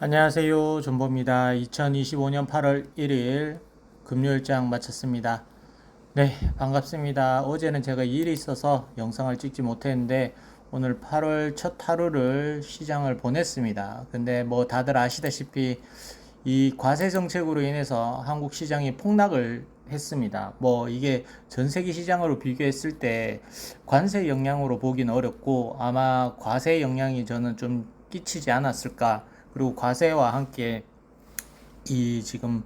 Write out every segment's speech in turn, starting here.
안녕하세요. 존보입니다. 2025년 8월 1일 금요일장 마쳤습니다. 네, 반갑습니다. 어제는 제가 일이 있어서 영상을 찍지 못했는데 오늘 8월 첫 하루를 시장을 보냈습니다. 근데 뭐 다들 아시다시피 이 과세 정책으로 인해서 한국 시장이 폭락을 했습니다. 뭐 이게 전 세계 시장으로 비교했을 때 관세 영향으로 보기는 어렵고 아마 과세 영향이 저는 좀 끼치지 않았을까. 그리고 과세와 함께 이 지금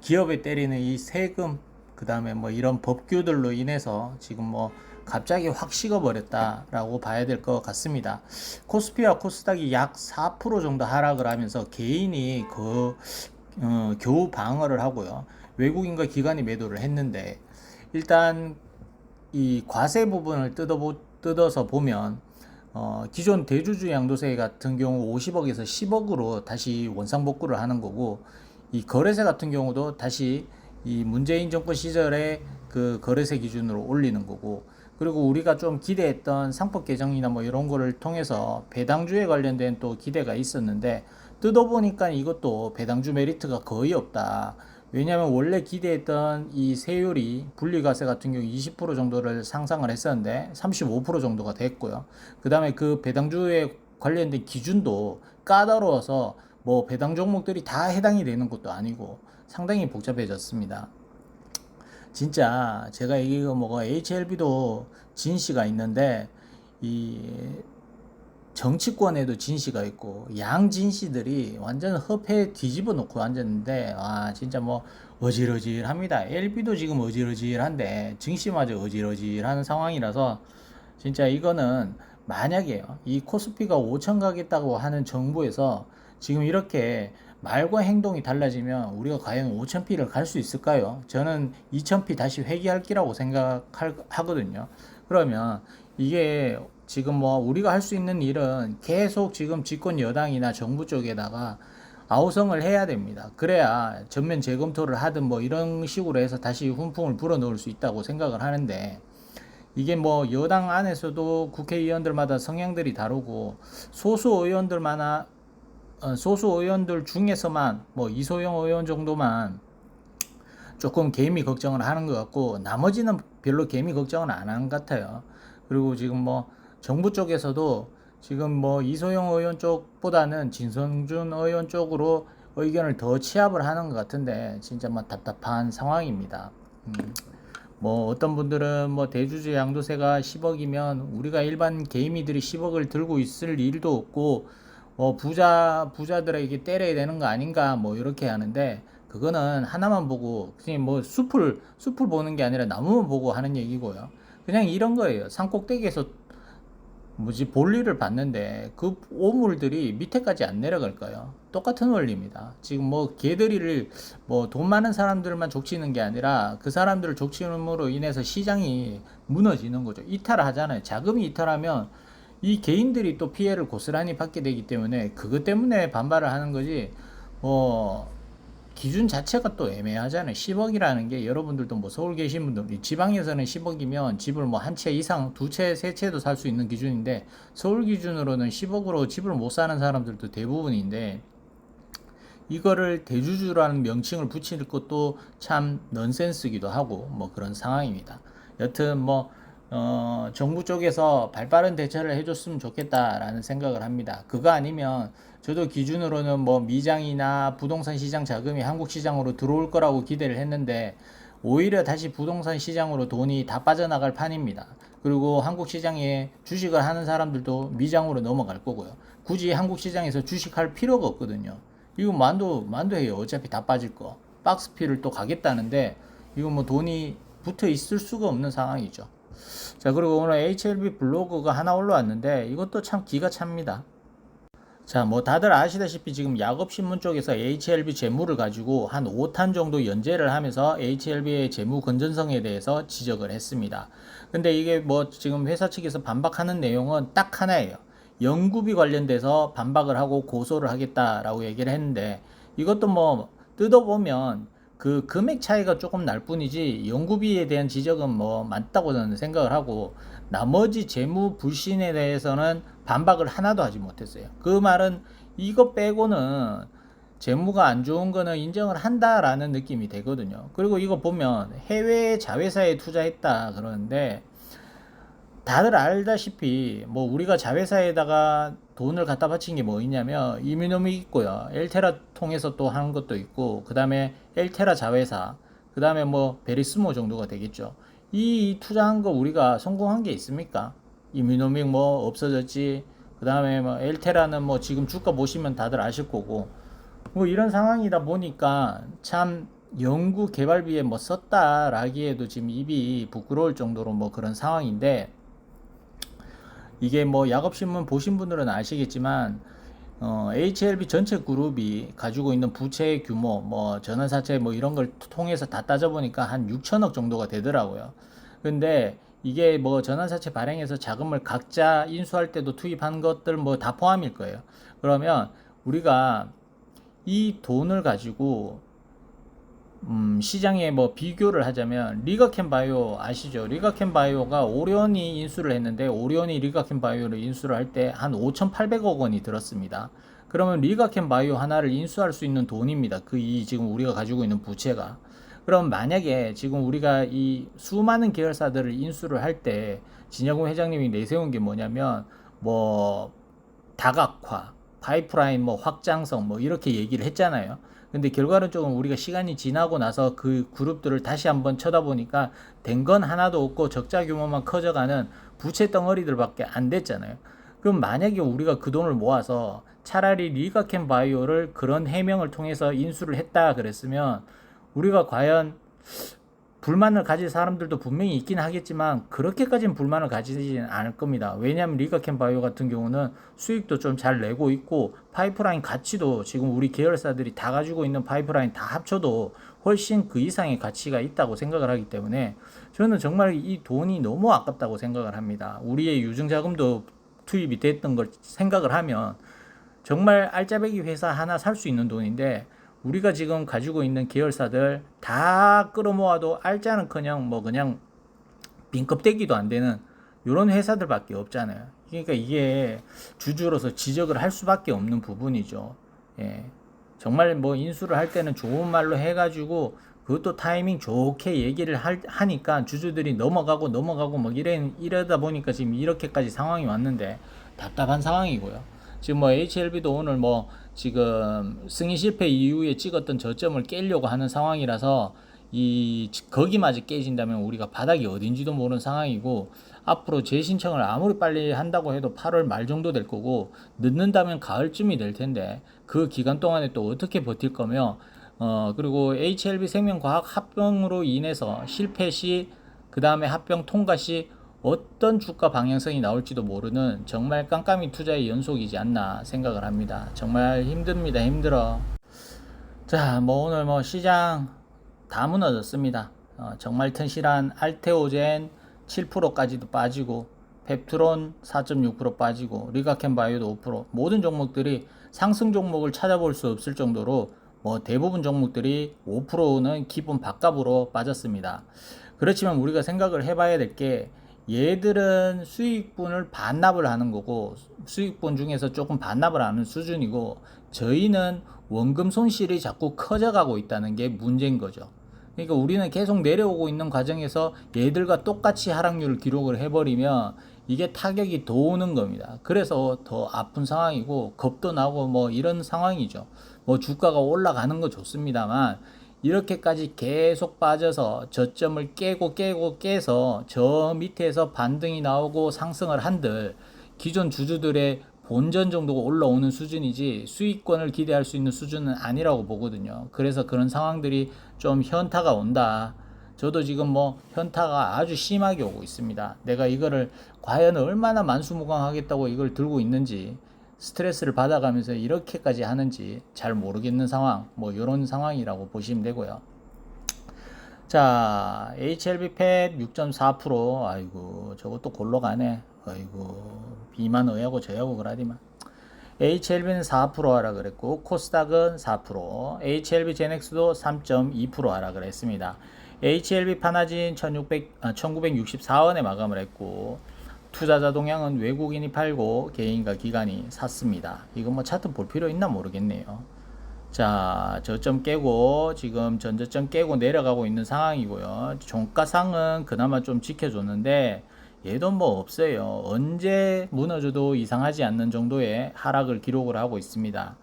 기업에 때리는 이 세금 그 다음에 뭐 이런 법규들로 인해서 지금 뭐 갑자기 확 식어버렸다라고 봐야 될 것 같습니다. 코스피와 코스닥이 약 4% 정도 하락을 하면서 개인이 겨우 방어를 하고요. 외국인과 기관이 매도를 했는데 일단 이 과세 부분을 뜯어서 보면 기존 대주주 양도세 같은 경우 50억에서 10억으로 다시 원상복구를 하는 거고 이 거래세 같은 경우도 다시 이 문재인 정권 시절에 그 거래세 기준으로 올리는 거고 그리고 우리가 좀 기대했던 상법 개정이나 뭐 이런 거를 통해서 배당주에 관련된 또 기대가 있었는데 뜯어보니까 이것도 배당주 메리트가 거의 없다. 왜냐하면 원래 기대했던 이 세율이 분리과세 같은 경우 20% 정도를 상상을 했었는데 35% 정도가 됐고요. 그 다음에 그 배당주에 관련된 기준도 까다로워서 뭐 배당 종목들이 다 해당이 되는 것도 아니고 상당히 복잡해졌습니다. 진짜 제가 이거 뭐 HLB도 진시가 있는데 이 정치권에도 진시가 있고 양 진시들이 완전 hợp 뒤집어 놓고 앉았는데 진짜 뭐 어질어질합니다. LB도 지금 어질어질한데 증시마저 어질어질한 상황이라서 진짜 이거는 만약에요 이 코스피가 5천 가겠다고 하는 정부에서 지금 이렇게 말과 행동이 달라지면 우리가 과연 5,000피를 갈 수 있을까요? 저는 2,000피 다시 회귀할 기라고 생각하거든요. 그러면 이게 지금 뭐 우리가 할 수 있는 일은 계속 지금 집권 여당이나 정부 쪽에다가 아우성을 해야 됩니다. 그래야 전면 재검토를 하든 뭐 이런 식으로 해서 다시 훈풍을 불어넣을 수 있다고 생각을 하는데 이게 뭐 여당 안에서도 국회의원들마다 성향들이 다르고 소수 의원들 중에서만 뭐 이소영 의원 정도만 조금 개미 걱정을 하는 것 같고 나머지는 별로 개미 걱정을 안 하는 것 같아요. 그리고 지금 뭐 정부 쪽에서도 지금 뭐 이소영 의원 쪽보다는 진성준 의원 쪽으로 의견을 더 취합을 하는 것 같은데 진짜 뭐 답답한 상황입니다. 뭐 어떤 분들은 뭐 대주주 양도세가 10억이면 우리가 일반 개미들이 10억을 들고 있을 일도 없고 부자들에게 때려야 되는 거 아닌가 뭐 이렇게 하는데 그거는 하나만 보고 그냥 뭐 숲을 보는 게 아니라 나무만 보고 하는 얘기고요. 그냥 이런 거예요. 산 꼭대기에서 볼일을 봤는데 그 오물들이 밑에까지 안 내려갈까요? 똑같은 원리입니다. 지금 뭐 개들이를 뭐 돈 많은 사람들만 족치는 게 아니라 그 사람들을 족치는으로 인해서 시장이 무너지는 거죠. 이탈하잖아요. 자금이 이탈하면 이 개인들이 또 피해를 고스란히 받게 되기 때문에 그것 때문에 반발을 하는 거지. 뭐 기준 자체가 또 애매하잖아요. 10억이라는 게 여러분들도 뭐 서울 계신 분들 지방에서는 10억이면 집을 뭐 한 채 이상 두 채 세 채도 살 수 있는 기준인데 서울 기준으로는 10억으로 집을 못 사는 사람들도 대부분인데 이거를 대주주라는 명칭을 붙일 것도 참 넌센스기도 하고 뭐 그런 상황입니다. 여튼 뭐 정부 쪽에서 발빠른 대처를 해줬으면 좋겠다라는 생각을 합니다. 그거 아니면 저도 기준으로는 뭐 미장이나 부동산 시장 자금이 한국 시장으로 들어올 거라고 기대를 했는데 오히려 다시 부동산 시장으로 돈이 다 빠져나갈 판입니다. 그리고 한국 시장에 주식을 하는 사람들도 미장으로 넘어갈 거고요. 굳이 한국 시장에서 주식할 필요가 없거든요. 이거 만도해요. 어차피 다 빠질 거. 박스피를 또 가겠다는데 이거 뭐 돈이 붙어 있을 수가 없는 상황이죠. 자, 그리고 오늘 HLB 블로그가 하나 올라왔는데 이것도 참 기가 찹니다. 자, 뭐 다들 아시다시피 지금 야곱신문 쪽에서 HLB 재무를 가지고 한 5탄 정도 연재를 하면서 HLB의 재무 건전성에 대해서 지적을 했습니다. 근데 이게 뭐 지금 회사 측에서 반박하는 내용은 딱 하나예요. 연구비 관련돼서 반박을 하고 고소를 하겠다라고 얘기를 했는데 이것도 뭐 뜯어보면 그 금액 차이가 조금 날 뿐이지 연구비에 대한 지적은 뭐 맞다고 저는 생각을 하고 나머지 재무 불신에 대해서는 반박을 하나도 하지 못했어요. 그 말은 이거 빼고는 재무가 안 좋은 거는 인정을 한다라는 느낌이 되거든요. 그리고 이거 보면 해외 자회사에 투자했다 그러는데 다들 알다시피 뭐 우리가 자회사에다가 돈을 갖다 바친 게 뭐 있냐면 이뮤놈이 있고요. 엘테라 통해서 또 하는 것도 있고, 그 다음에 엘테라 자회사, 그 다음에 뭐 베리스모 정도가 되겠죠. 이 투자한 거 우리가 성공한 게 있습니까? 이뮤노믹 뭐 없어졌지. 그 다음에 뭐 엘테라는 뭐 지금 주가 보시면 다들 아실 거고, 뭐 이런 상황이다 보니까 참 연구 개발비에 뭐 썼다라기에도 지금 입이 부끄러울 정도로 뭐 그런 상황인데, 이게 뭐 야곱신문 보신 분들은 아시겠지만 HLB 전체 그룹이 가지고 있는 부채 규모, 뭐 전환사채 뭐 이런 걸 통해서 다 따져보니까 한 6천억 정도가 되더라고요. 근데 이게 뭐 전환사채 발행해서 자금을 각자 인수할 때도 투입한 것들 뭐 다 포함일 거예요. 그러면 우리가 이 돈을 가지고 시장에 뭐 비교를 하자면 리가켄 바이오 아시죠? 리가켄 바이오가 오리온이 인수를 했는데, 오리온이 리가켄 바이오를 인수를 할 때 한 5,800억 원이 들었습니다. 그러면 리가켄 바이오 하나를 인수할 수 있는 돈입니다. 이 지금 우리가 가지고 있는 부채가. 그럼 만약에 지금 우리가 이 수많은 계열사들을 인수를 할 때 진야구 회장님이 내세운 게 뭐냐면 뭐 다각화, 파이프라인 뭐 확장성 뭐 이렇게 얘기를 했잖아요. 근데 결과론적으로 우리가 시간이 지나고 나서 그 그룹들을 다시 한번 쳐다보니까 된 건 하나도 없고 적자 규모만 커져가는 부채 덩어리들밖에 안 됐잖아요. 그럼 만약에 우리가 그 돈을 모아서 차라리 리가켄 바이오를 그런 해명을 통해서 인수를 했다 그랬으면, 우리가 과연 불만을 가질 사람들도 분명히 있긴 하겠지만 그렇게까지는 불만을 가지지는 않을 겁니다. 왜냐하면 리가켄 바이오 같은 경우는 수익도 좀 잘 내고 있고, 파이프라인 가치도 지금 우리 계열사들이 다 가지고 있는 파이프라인 다 합쳐도 훨씬 그 이상의 가치가 있다고 생각을 하기 때문에 저는 정말 이 돈이 너무 아깝다고 생각을 합니다. 우리의 유증자금도 투입이 됐던 걸 생각을 하면 정말 알짜배기 회사 하나 살 수 있는 돈인데, 우리가 지금 가지고 있는 계열사들 다 끌어모아도 알짜는커녕 뭐 그냥 빈껍데기도 안 되는 이런 회사들밖에 없잖아요. 그러니까 이게 주주로서 지적을 할 수밖에 없는 부분이죠. 예. 정말 뭐 인수를 할 때는 좋은 말로 해가지고 그것도 타이밍 좋게 얘기를 하니까 주주들이 넘어가고 뭐 이러다 보니까 지금 이렇게까지 상황이 왔는데 답답한 상황이고요. 지금 뭐 HLB도 오늘 뭐 지금 승인 실패 이후에 찍었던 저점을 깨려고 하는 상황이라서 거기마저 깨진다면 우리가 바닥이 어딘지도 모르는 상황이고, 앞으로 재신청을 아무리 빨리 한다고 해도 8월 말 정도 될 거고, 늦는다면 가을쯤이 될 텐데 그 기간 동안에 또 어떻게 버틸 거며, 그리고 HLB 생명과학 합병으로 인해서 실패 시, 그 다음에 합병 통과 시 어떤 주가 방향성이 나올지도 모르는 정말 깜깜이 투자의 연속이지 않나 생각을 합니다. 정말 힘듭니다. 힘들어. 자, 뭐 오늘 뭐 시장 다 무너졌습니다. 정말 튼실한 알테오젠 7%까지도 빠지고, 펩트론 4.6% 빠지고, 리가켄 바이오도 5%, 모든 종목들이 상승 종목을 찾아볼 수 없을 정도로 뭐 대부분 종목들이 5%는 기본 밥값으로 빠졌습니다. 그렇지만 우리가 생각을 해봐야 될 게, 얘들은 수익분을 반납을 하는 거고, 수익분 중에서 조금 반납을 하는 수준이고, 저희는 원금 손실이 자꾸 커져가고 있다는 게 문제인 거죠. 그러니까 우리는 계속 내려오고 있는 과정에서 얘들과 똑같이 하락률을 기록을 해버리면 이게 타격이 더 오는 겁니다. 그래서 더 아픈 상황이고 겁도 나고 뭐 이런 상황이죠. 뭐 주가가 올라가는 거 좋습니다만, 이렇게까지 계속 빠져서 저점을 깨서 저 밑에서 반등이 나오고 상승을 한들 기존 주주들의 본전 정도가 올라오는 수준이지 수익권을 기대할 수 있는 수준은 아니라고 보거든요. 그래서 그런 상황들이 좀 현타가 온다. 저도 지금 뭐 현타가 아주 심하게 오고 있습니다. 내가 이거를 과연 얼마나 만수무강하겠다고 이걸 들고 있는지, 스트레스를 받아가면서 이렇게까지 하는지 잘 모르겠는 상황, 뭐 이런 상황이라고 보시면 되고요. 자, HLB 팹 6.4%. 아이고, 저것도 골로 가네. 아이고, 비만 어야고 저야고 그러디만. HLB는 4% 하라 그랬고, 코스닥은 4%, HLB 제넥스도 3.2% 하라 그랬습니다. HLB 파나진 1964원에 마감을 했고, 투자자 동향은 외국인이 팔고 개인과 기관이 샀습니다. 이거 뭐 차트 볼 필요 있나 모르겠네요. 자, 저점 깨고 지금 전저점 깨고 내려가고 있는 상황이고요. 종가상은 그나마 좀 지켜줬는데 얘도 뭐 없어요. 언제 무너져도 이상하지 않는 정도의 하락을 기록을 하고 있습니다.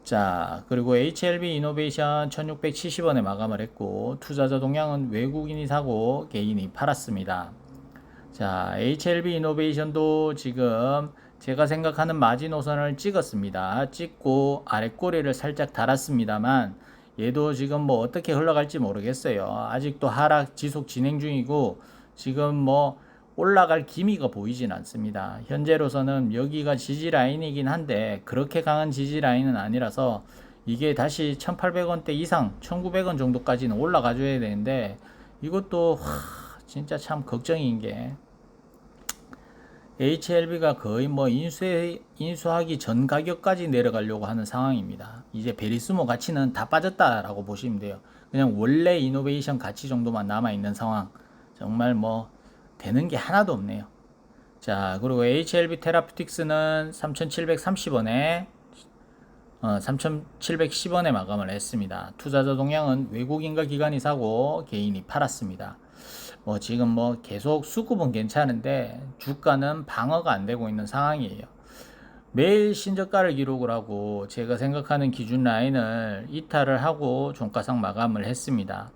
자, 그리고 HLB 이노베이션 1670원에 마감을 했고 투자자 동향은 외국인이 사고 개인이 팔았습니다. 자, HLB 이노베이션도 지금 제가 생각하는 마지노선을 찍었습니다. 찍고 아래 꼬리를 살짝 달았습니다만 얘도 지금 뭐 어떻게 흘러갈지 모르겠어요. 아직도 하락 지속 진행 중이고 지금 뭐 올라갈 기미가 보이진 않습니다. 현재로서는 여기가 지지 라인이긴 한데 그렇게 강한 지지 라인은 아니라서 이게 다시 1800원대 이상 1900원 정도까지는 올라가 줘야 되는데 이것도 진짜 참 걱정인 게 HLB가 거의 뭐 인수하기 전 가격까지 내려가려고 하는 상황입니다. 이제 베리스모 가치는 다 빠졌다라고 보시면 돼요. 그냥 원래 이노베이션 가치 정도만 남아있는 상황. 정말 뭐 되는 게 하나도 없네요. 자, 그리고 HLB 테라퓨틱스는 3,730원에 3,710원에 마감을 했습니다. 투자자 동향은 외국인과 기관이 사고 개인이 팔았습니다. 뭐 지금 뭐 계속 수급은 괜찮은데 주가는 방어가 안 되고 있는 상황이에요. 매일 신저가를 기록을 하고 제가 생각하는 기준 라인을 이탈을 하고 종가상 마감을 했습니다.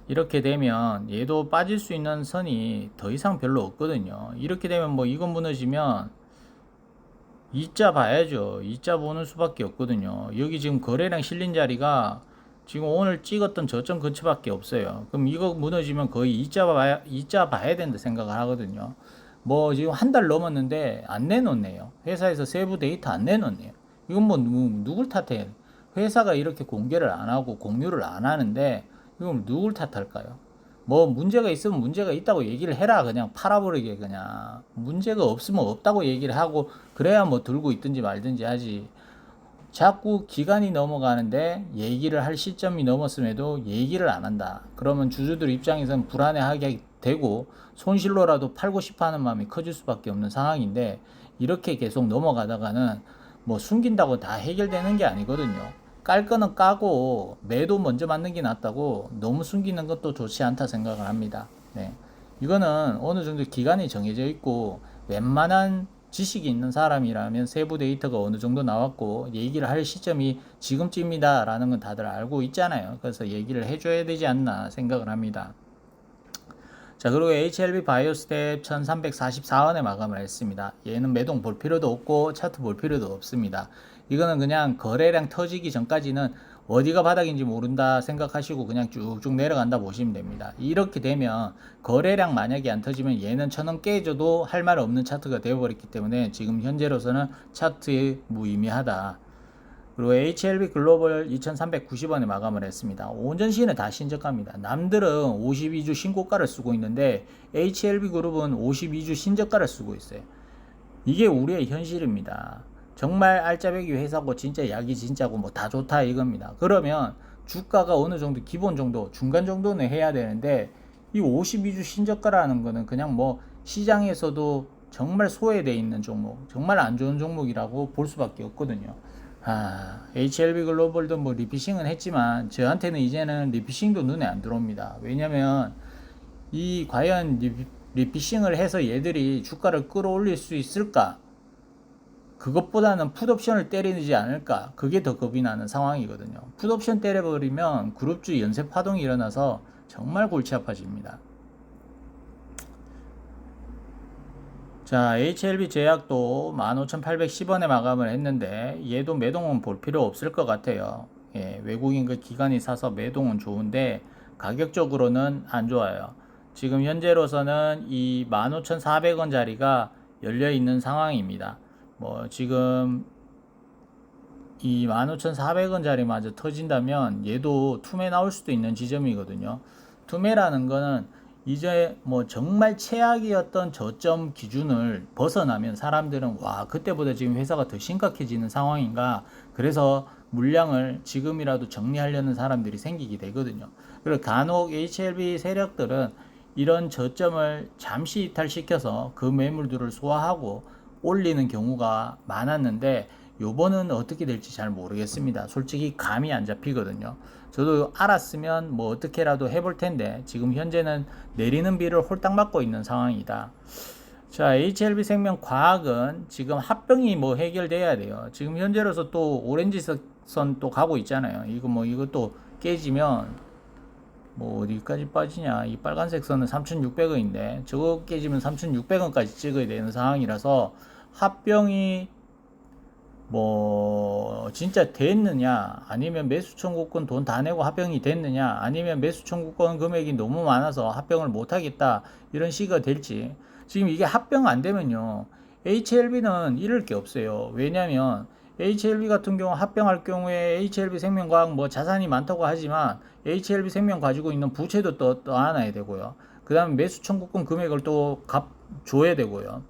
이렇게 되면 얘도 빠질 수 있는 선이 더 이상 별로 없거든요. 이렇게 되면 뭐 이건 무너지면 이자 봐야죠. 이자 보는 수밖에 없거든요. 여기 지금 거래량 실린 자리가 지금 오늘 찍었던 저점 근처밖에 없어요. 그럼 이거 무너지면 거의 이자 봐야 된다 생각을 하거든요. 뭐 지금 한 달 넘었는데 안 내놓네요. 회사에서 세부 데이터 안 내놓네요. 이건 뭐 누굴 탓해? 회사가 이렇게 공개를 안 하고 공유를 안 하는데 이건 누굴 탓할까요? 뭐 문제가 있으면 문제가 있다고 얘기를 해라. 그냥 팔아버리게 그냥. 문제가 없으면 없다고 얘기를 하고 그래야 뭐 들고 있든지 말든지 하지. 자꾸 기간이 넘어가는데 얘기를 할 시점이 넘었음에도 얘기를 안 한다. 그러면 주주들 입장에서는 불안해하게 되고 손실로라도 팔고 싶어 하는 마음이 커질 수밖에 없는 상황인데 이렇게 계속 넘어가다가는 뭐 숨긴다고 다 해결되는 게 아니거든요. 깔 거는 까고 매도 먼저 맞는 게 낫다고 너무 숨기는 것도 좋지 않다 생각을 합니다. 네. 이거는 어느 정도 기간이 정해져 있고 웬만한 지식이 있는 사람이라면 세부 데이터가 어느 정도 나왔고 얘기를 할 시점이 지금쯤이다 라는 건 다들 알고 있잖아요. 그래서 얘기를 해줘야 되지 않나 생각을 합니다. 자, 그리고 HLB 바이오스텝 1344원에 마감을 했습니다. 얘는 매동 볼 필요도 없고 차트 볼 필요도 없습니다. 이거는 그냥 거래량 터지기 전까지는 어디가 바닥인지 모른다 생각하시고 그냥 쭉쭉 내려간다 보시면 됩니다. 이렇게 되면 거래량 만약에 안 터지면 얘는 1000원 깨져도 할 말 없는 차트가 되어버렸기 때문에 지금 현재로서는 차트에 무의미하다. 그리고 HLB 글로벌 2390원에 마감을 했습니다. 오전 시에는 다 신저가입니다. 남들은 52주 신고가를 쓰고 있는데 HLB 그룹은 52주 신저가를 쓰고 있어요. 이게 우리의 현실입니다. 정말 알짜배기 회사고 진짜 약이 진짜고 뭐 다 좋다 이겁니다. 그러면 주가가 어느 정도 기본 정도 중간 정도는 해야 되는데 이 52주 신저가라는 거는 그냥 뭐 시장에서도 정말 소외되어 있는 종목, 정말 안 좋은 종목이라고 볼 수밖에 없거든요. HLB 글로벌도 뭐 리피싱은 했지만 저한테는 이제는 리피싱도 눈에 안 들어옵니다. 왜냐면 이 과연 리피싱을 해서 얘들이 주가를 끌어올릴 수 있을까? 그것보다는 풋옵션을 때리지 않을까? 그게 더 겁이 나는 상황이거든요. 풋옵션 때려버리면 그룹주 연쇄 파동이 일어나서 정말 골치 아파집니다. 자, HLB 제약도 15,810원에 마감을 했는데 얘도 매동은 볼 필요 없을 것 같아요. 예, 외국인 그 기관이 사서 매동은 좋은데 가격적으로는 안 좋아요. 지금 현재로서는 이 15,400원 자리가 열려 있는 상황입니다. 뭐 지금 이 15,400원 자리마저 터진다면 얘도 투매 나올 수도 있는 지점이거든요. 투매라는 거는 이제 뭐 정말 최악이었던 저점 기준을 벗어나면 사람들은 와 그때보다 지금 회사가 더 심각해지는 상황인가 그래서 물량을 지금이라도 정리하려는 사람들이 생기게 되거든요. 그리고 간혹 HLB 세력들은 이런 저점을 잠시 이탈시켜서 그 매물들을 소화하고 올리는 경우가 많았는데 요번은 어떻게 될지 잘 모르겠습니다. 솔직히 감이 안 잡히거든요. 저도 알았으면 뭐 어떻게라도 해볼 텐데 지금 현재는 내리는 비를 홀딱 맞고 있는 상황이다. 자, HLB생명 과학은 지금 합병이 뭐 해결돼야 돼요. 지금 현재로서 또 오렌지 선 또 가고 있잖아요. 이것도 깨지면 뭐 어디까지 빠지냐. 이 빨간색 선은 3,600원인데 저거 깨지면 3,600원까지 찍어야 되는 상황이라서 합병이 뭐 진짜 됐느냐, 아니면 매수 청구권 돈 다 내고 합병이 됐느냐, 아니면 매수 청구권 금액이 너무 많아서 합병을 못 하겠다, 이런 식이 될지. 지금 이게 합병 안 되면요, HLB는 잃을 게 없어요. 왜냐면 HLB 같은 경우 합병할 경우에 HLB 생명과학 뭐 자산이 많다고 하지만 HLB 생명 가지고 있는 부채도 또 안아야 되고요. 그 다음에 매수 청구권 금액을 또 줘야 되고요.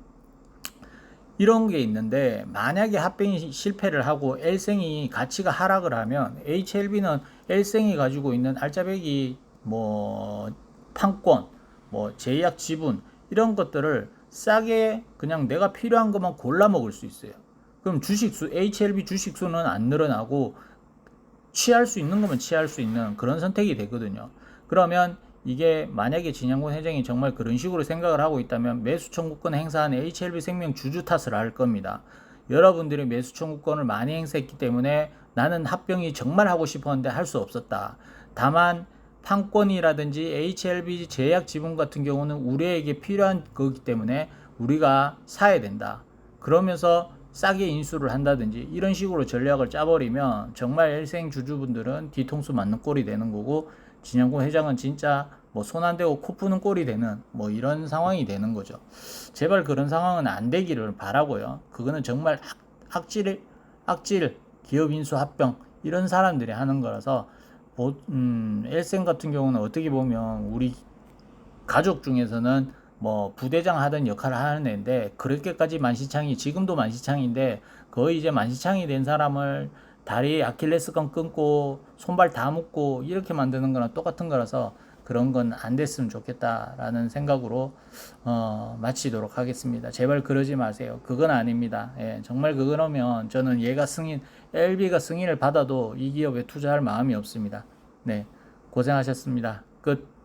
이런 게 있는데, 만약에 합병이 실패를 하고 L생이 가치가 하락을 하면 HLB는 L생이 가지고 있는 알짜배기 뭐 판권, 뭐 제약 지분, 이런 것들을 싸게 그냥 내가 필요한 것만 골라 먹을 수 있어요. 그럼 주식수, HLB 주식수는 안 늘어나고 취할 수 있는 것만 취할 수 있는 그런 선택이 되거든요. 그러면 이게 만약에 진양군 회장이 정말 그런 식으로 생각을 하고 있다면 매수 청구권 행사한 HLB 생명 주주 탓을 할 겁니다. 여러분들이 매수 청구권을 많이 행사했기 때문에 나는 합병이 정말 하고 싶었는데 할 수 없었다. 다만 판권이라든지 HLB 제약 지분 같은 경우는 우리에게 필요한 거기 때문에 우리가 사야 된다. 그러면서 싸게 인수를 한다든지 이런 식으로 전략을 짜버리면 정말 일생 주주분들은 뒤통수 맞는 꼴이 되는 거고, 진양군 회장은 진짜 뭐 손 안 대고 코 푸는 꼴이 되는 뭐 이런 상황이 되는 거죠. 제발 그런 상황은 안 되기를 바라고요. 그거는 정말 악질 기업 인수 합병 이런 사람들이 하는 거라서 엘센 같은 경우는 어떻게 보면 우리 가족 중에서는 뭐 부대장 하던 역할을 하는 애인데, 그렇게까지 만시창이, 지금도 만시창인데 거의 이제 만시창이 된 사람을 다리 아킬레스건 끊고 손발 다 묶고 이렇게 만드는 거랑 똑같은 거라서 그런 건 안 됐으면 좋겠다라는 생각으로 마치도록 하겠습니다. 제발 그러지 마세요. 그건 아닙니다. 예, 정말 그거라면 저는 얘가 LB가 승인을 받아도 이 기업에 투자할 마음이 없습니다. 네, 고생하셨습니다. 끝.